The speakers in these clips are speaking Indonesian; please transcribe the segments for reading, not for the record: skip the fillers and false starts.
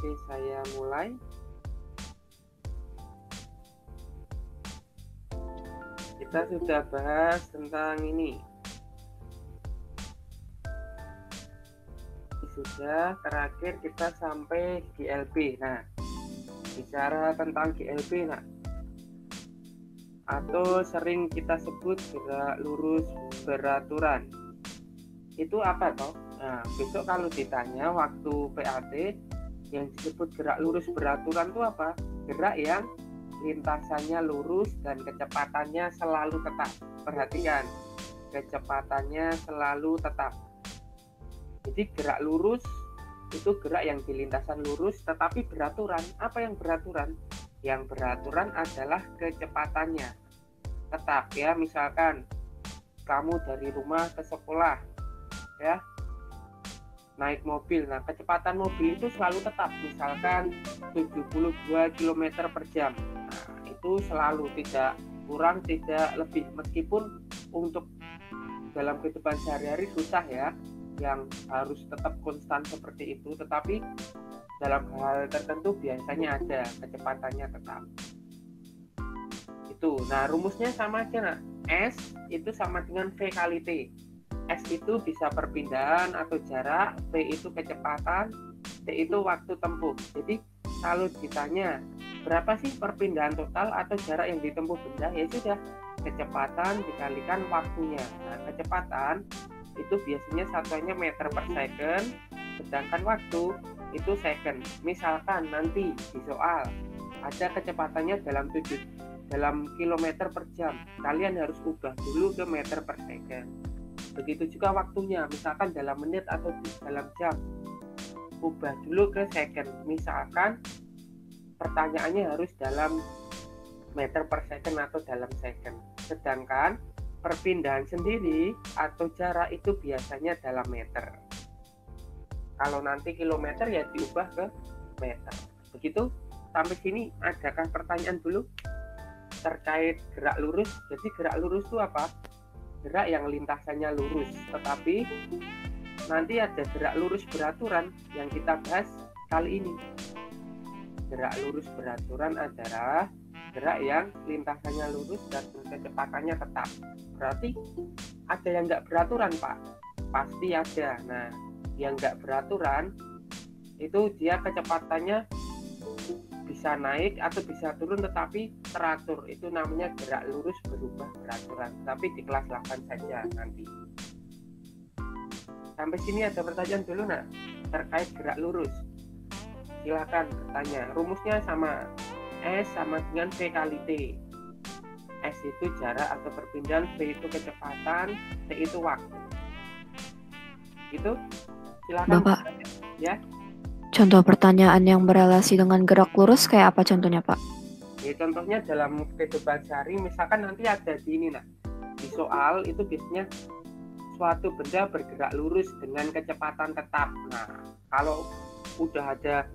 Oke, saya mulai. Kita sudah bahas tentang ini. Sudah, terakhir kita sampai GLB. Nah, bicara tentang GLB, nah, atau sering kita sebut gerak lurus beraturan. Itu apa toh? Nah, besok kalau ditanya waktu PAT yang disebut gerak lurus beraturan itu apa? Gerak yang lintasannya lurus dan kecepatannya selalu tetap. Perhatikan, kecepatannya selalu tetap. Jadi gerak lurus itu gerak yang di lintasan lurus tetapi beraturan. Apa yang beraturan? Yang beraturan adalah kecepatannya tetap ya. Misalkan kamu dari rumah ke sekolah ya, naik mobil. Nah, kecepatan mobil itu selalu tetap, misalkan 72 km per jam. Nah, itu selalu, tidak kurang, tidak lebih. Meskipun untuk dalam kehidupan sehari-hari susah ya, yang harus tetap konstan seperti itu, tetapi dalam hal tertentu biasanya ada kecepatannya tetap. Itu. Nah, rumusnya sama aja, nah. S itu sama dengan V kali T. S itu bisa perpindahan atau jarak, V itu kecepatan, T itu waktu tempuh. Jadi kalau ditanya berapa sih perpindahan total atau jarak yang ditempuh benda, ya sudah, kecepatan dikalikan waktunya. Nah, kecepatan itu biasanya satuannya meter per second, sedangkan waktu itu second. Misalkan nanti di soal ada kecepatannya dalam kilometer per jam, kalian harus ubah dulu ke meter per second. Begitu juga waktunya, misalkan dalam menit atau dalam jam, ubah dulu ke second. Misalkan pertanyaannya harus dalam meter per second atau dalam second, sedangkan perpindahan sendiri atau jarak itu biasanya dalam meter. Kalau nanti kilometer ya diubah ke meter. Begitu. Sampai sini adakah pertanyaan dulu terkait gerak lurus? Jadi gerak lurus itu apa? Gerak yang lintasannya lurus, tetapi nanti ada gerak lurus beraturan yang kita bahas kali ini. Gerak lurus beraturan adalah gerak yang lintasannya lurus dan kecepatannya tetap. Berarti ada yang nggak beraturan, Pak? Pasti ada. Nah, yang nggak beraturan itu dia kecepatannya bisa naik atau bisa turun tetapi teratur. Itu namanya gerak lurus berubah beraturan. Tapi di kelas 8 saja nanti. Sampai sini ada pertanyaan dulu nak terkait gerak lurus? Silakan bertanya. Rumusnya sama. S sama dengan V kali T. S itu jarak atau perpindahan, V itu kecepatan, T itu waktu. Gitu? Silakan Bapak, bertanya. Ya. contoh pertanyaan yang berelasi dengan gerak lurus kayak apa contohnya, Pak? Ya, contohnya dalam kehidupan sehari, misalkan nanti ada di ini, nah, di soal itu biasanya suatu benda bergerak lurus dengan kecepatan tetap. Nah, kalau udah ada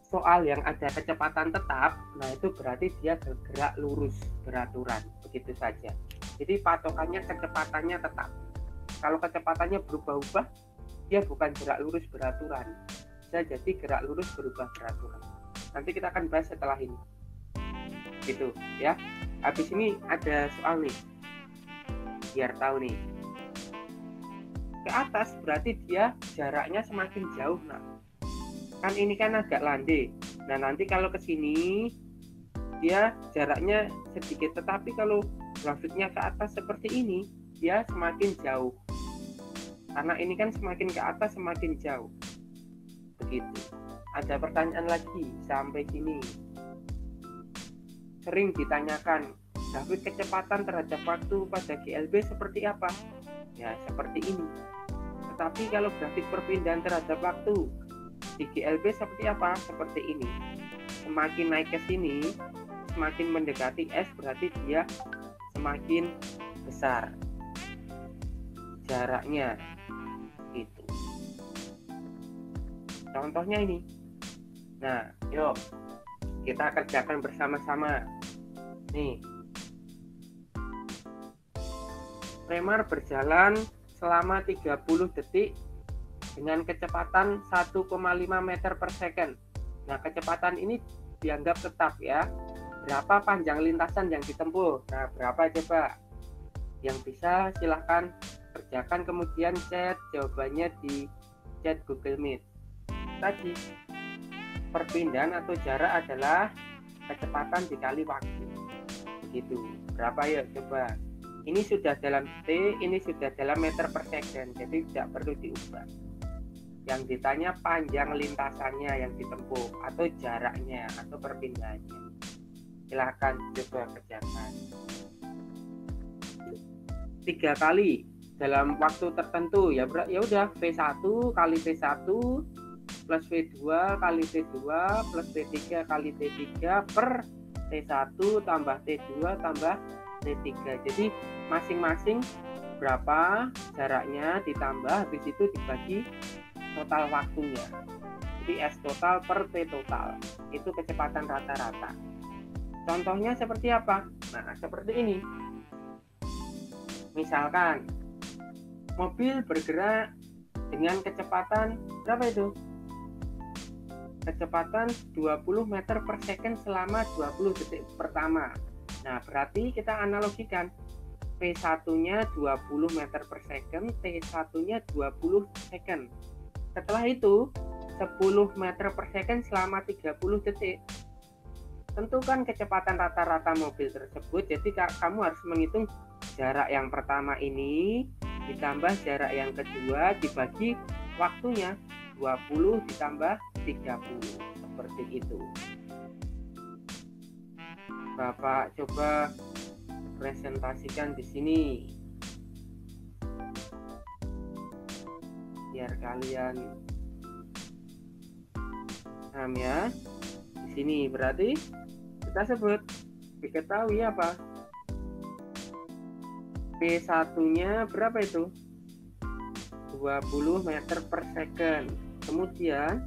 soal yang ada kecepatan tetap, nah itu berarti dia bergerak lurus beraturan, begitu saja. Jadi patokannya kecepatannya tetap. Kalau kecepatannya berubah-ubah, dia bukan gerak lurus beraturan, bisa jadi gerak lurus berubah beraturan. Nanti kita akan bahas setelah ini. Gitu ya. Habis ini ada soal nih. Biar tahu nih. Ke atas berarti dia jaraknya semakin jauh, nah. Kan ini kan agak landai. Nah, nanti kalau ke sini dia jaraknya sedikit, tetapi kalau grafiknya ke atas seperti ini, dia semakin jauh. Karena ini kan semakin ke atas semakin jauh. Begitu. Ada pertanyaan lagi sampai sini. Sering ditanyakan, grafik kecepatan terhadap waktu pada GLB seperti apa? Ya, seperti ini. Tetapi kalau grafik perpindahan terhadap waktu di GLB seperti apa? Seperti ini. Semakin naik ke sini, semakin mendekati S, berarti dia semakin besar jaraknya. Gitu. Contohnya ini. Nah, yuk kita kerjakan bersama-sama. Nih. Premar berjalan selama 30 detik dengan kecepatan 1,5 meter per second. Nah, kecepatan ini dianggap tetap ya. Berapa panjang lintasan yang ditempuh? Nah, berapa coba? Yang bisa silahkan kerjakan, kemudian chat jawabannya di chat Google Meet. Tadi, perpindahan atau jarak adalah kecepatan dikali waktu. Begitu. Berapa ya coba? Ini sudah dalam detik, ini sudah dalam meter per second, jadi tidak perlu diubah. Yang ditanya panjang lintasannya yang ditempuh, atau jaraknya, atau perpindahannya. Silahkan coba kerjakan. 3 kali dalam waktu tertentu ya, udah V1 kali T1 plus V2 kali T2 plus V3 kali T3 per T1 tambah T2 tambah T3. Jadi masing-masing berapa jaraknya ditambah, habis itu dibagi total waktunya. Jadi S total per T total. Itu kecepatan rata-rata. Contohnya seperti apa? Nah, seperti ini. Misalkan mobil bergerak dengan kecepatan berapa itu? Kecepatan 20 meter per second selama 20 detik pertama. Nah, berarti kita analogikan. P1-nya 20 meter per second, T1-nya 20 second. Setelah itu, 10 meter per second selama 30 detik. Tentukan kecepatan rata-rata mobil tersebut. Jadi kamu harus menghitung jarak yang pertama ini ditambah jarak yang kedua dibagi waktunya, 20 ditambah 30. Seperti itu. Bapak coba presentasikan di sini biar kalian paham ya. Di sini berarti kita sebut, diketahui apa? P1-nya berapa itu? 20 meter per second. Kemudian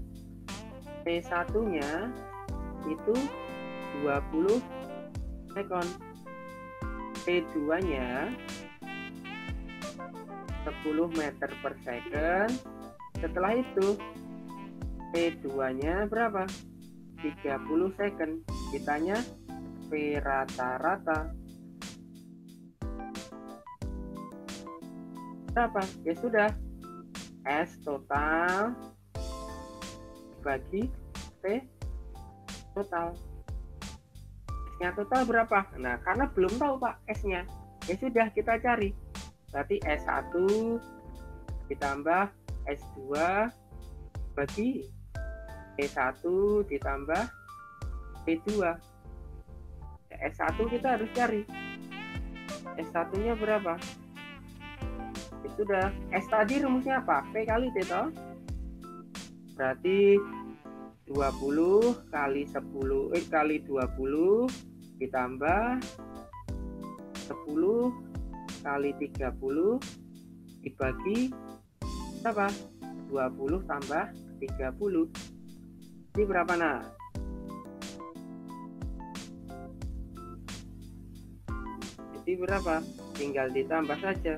P1-nya itu 20 second. P2-nya 10 meter per second. Setelah itu P2-nya berapa? 30 second. Ditanya P rata-rata berapa? Ya sudah, S total bagi T total. S-nya total berapa? Nah, karena belum tahu Pak S-nya, ya sudah kita cari. Berarti S1 ditambah S2 bagi T1 ditambah T2. Ya, S1 kita harus cari. S1-nya berapa? Ya sudah, S tadi rumusnya apa? P kali T toh? Berarti 20 kali 10 kali 20 ditambah 10 kali 30 dibagi berapa? 20 tambah 30. Ini berapa nak? Jadi berapa? Tinggal ditambah saja.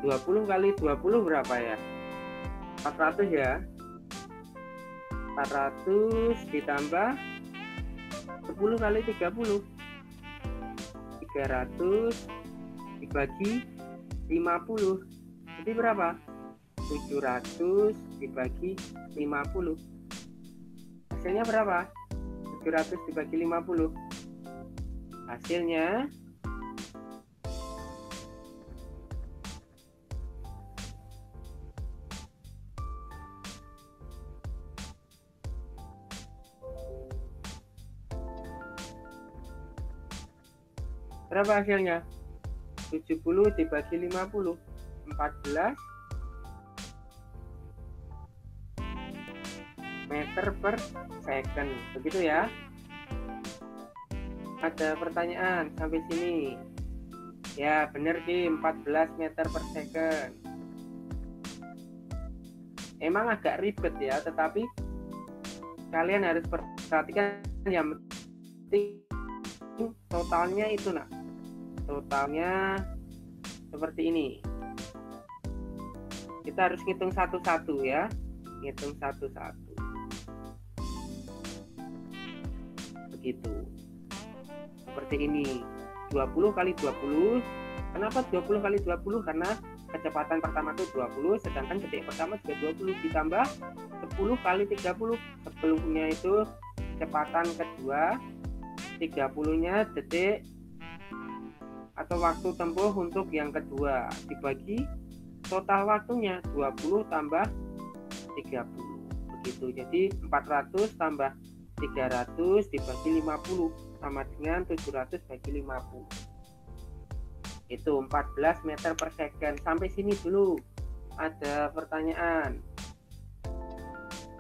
20 kali 20 berapa ya? 400 ya. 400 ditambah 10 kali 30. 300 dibagi 50. Jadi berapa? 700 dibagi 50. Hasilnya berapa? 700 dibagi 50. Hasilnya berapa hasilnya? 70 dibagi 50. 14 meter per second. Begitu ya. Ada pertanyaan sampai sini? Ya, benar Ki, 14 meter per second. Emang agak ribet ya, tetapi kalian harus perhatikan yang penting totalnya itu nak. Totalnya seperti ini. kita harus ngitung satu-satu ya. Ngitung satu-satu. Begitu. Seperti ini. 20 kali 20. Kenapa 20 kali 20? Karena kecepatan pertama itu 20, sedangkan detik pertama juga 20 ditambah 10 kali 30. Sebelumnya itu kecepatan kedua, 30-nya detik atau waktu tempuh untuk yang kedua, dibagi total waktunya 20 tambah 30. Begitu. Jadi 400 tambah 300 dibagi 50 sama dengan 700 bagi 50. Itu 14 meter per second. Sampai sini dulu. Ada pertanyaan?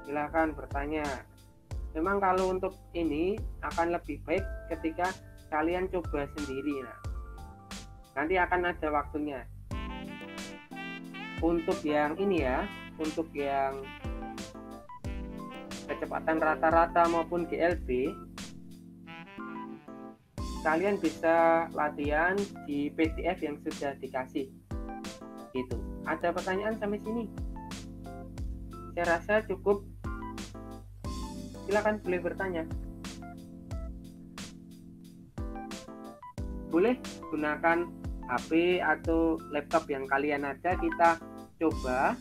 Silakan bertanya. Memang kalau untuk ini akan lebih baik ketika kalian coba sendiri. Nah, nanti akan ada waktunya. Untuk yang ini ya, untuk yang kecepatan rata-rata maupun GLB, kalian bisa latihan di PDF yang sudah dikasih. Gitu. Ada pertanyaan sampai sini? Saya rasa cukup. Silakan, boleh bertanya. Boleh gunakan HP atau laptop yang kalian ada, kita coba.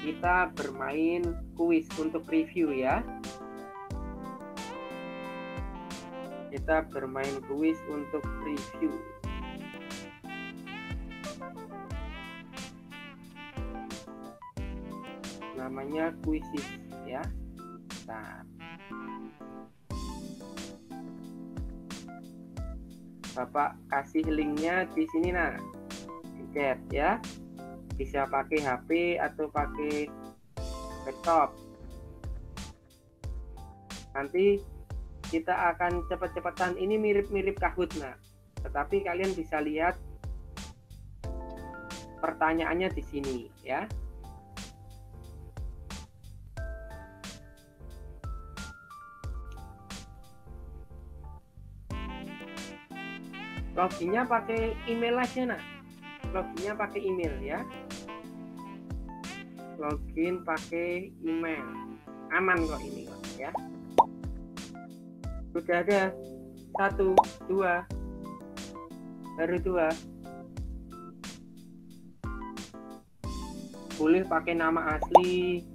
Kita bermain kuis untuk review ya. Kita bermain kuis untuk review. Namanya kuisis ya. Nah, Bapak kasih linknya di sini nah, di chat ya. Bisa pakai HP atau pakai laptop. Nanti kita akan cepat-cepatan. Ini mirip-mirip Kahoot, nah. Tetapi kalian bisa lihat pertanyaannya di sini ya. Loginnya pakai email aja nah. Loginnya pakai email ya. Login pakai email. Aman kok ini kok ya. Sudah ada 1, 2, baru 2. Boleh pakai nama asli,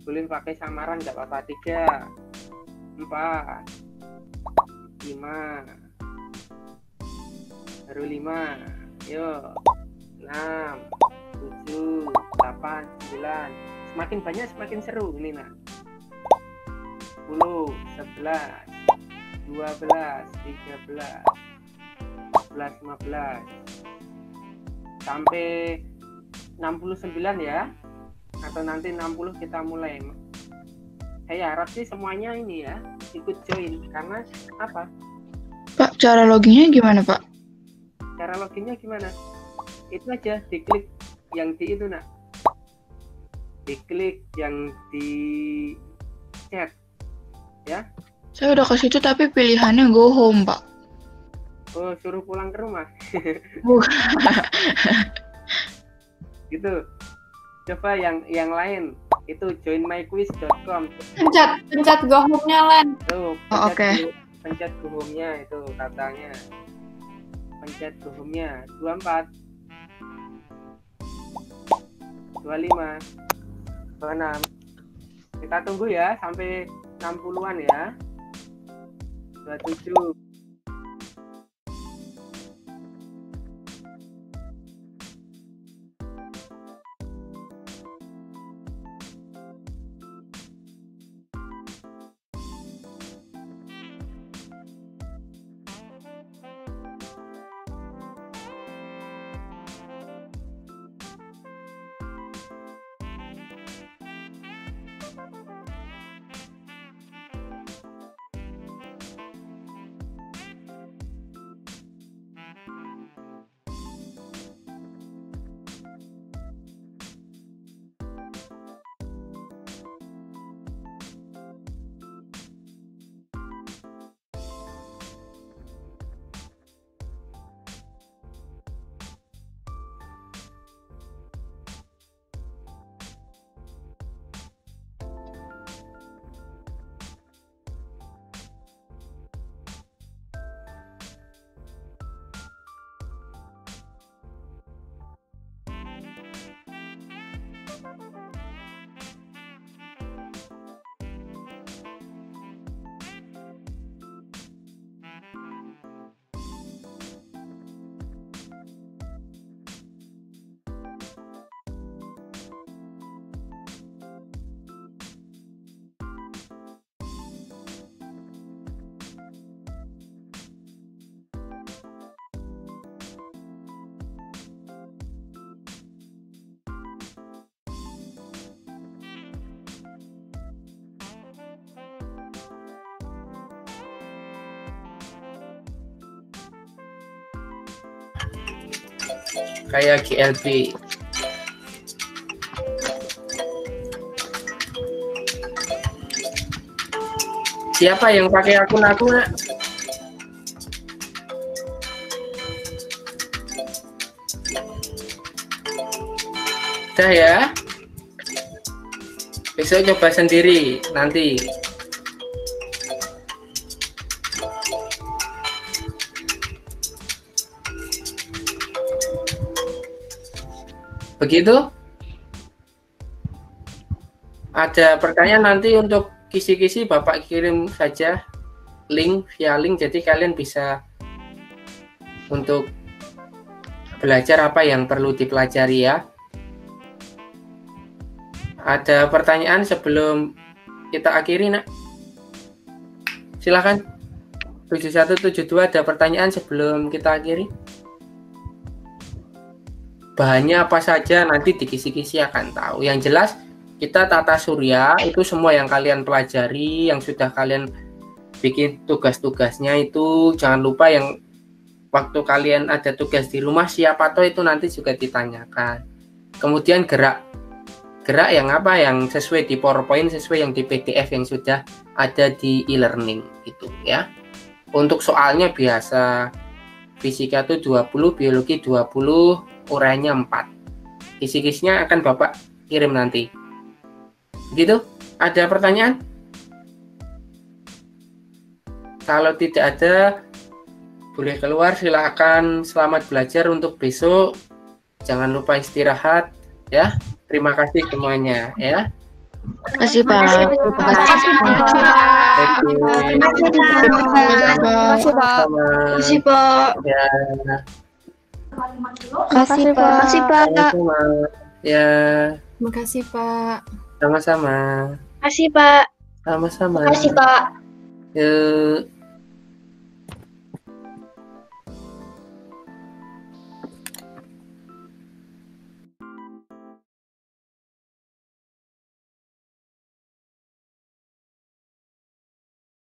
boleh pakai samaran, nggak apa-apa. 3, 4, 5, baru 5. Yuk, 6, 7, 8, 9. Semakin banyak semakin seru ini nah. 10, 11, 12, 13, 14, 15 sampai 69 ya, atau nanti 60 kita mulai. Saya harap sih semuanya ini ya ikut join, karena apa? Pak, cara loginnya gimana, Pak? Cara loginnya gimana? Itu aja, diklik yang di itu nak, diklik yang di chat ya. Saya udah ke situ tapi pilihannya go home, Pak. Oh, suruh pulang ke rumah. Gitu. Coba yang lain itu joinmyquiz.com. Pencet go home-nya, Len. Tuh, pencet go home-nya itu katanya. Pencet go home-nya 24, 25, 26. Kita tunggu ya sampai 60-an ya. 27. kayak GLB. Siapa yang pakai akun aku, Nak? Udah ya. Besok coba sendiri nanti. Begitu? Ada pertanyaan nanti untuk kisi-kisi Bapak kirim saja link via link, jadi kalian bisa untuk belajar apa yang perlu dipelajari ya. Ada pertanyaan sebelum kita akhiri, Nak? Silakan. 7172 ada pertanyaan sebelum kita akhiri? Bahannya apa saja nanti di kisi-kisi akan tahu. Yang jelas kita tata surya itu semua yang kalian pelajari, yang sudah kalian bikin tugas-tugasnya itu jangan lupa, yang waktu kalian ada tugas di rumah siapa tahu itu nanti juga ditanyakan. Kemudian gerak yang apa, yang sesuai di PowerPoint, sesuai yang di PDF yang sudah ada di e-learning itu ya. Untuk soalnya biasa fisika itu 20, biologi 20, uraiannya 4. Kisi-kisinya akan Bapak kirim nanti. Gitu? Ada pertanyaan? Kalau tidak ada, boleh keluar, silakan. Selamat belajar untuk besok. Jangan lupa istirahat ya. Terima kasih semuanya ya. Makasih, Pak. Makasih, Pak. Makasih, Pak. Ya. Makasih, Pak. Makasih, Pak. Sama-sama. Ya, Makasih, Pak. sama-sama. Makasih, Pak. Sama-sama. Makasih, Pak. Yuk.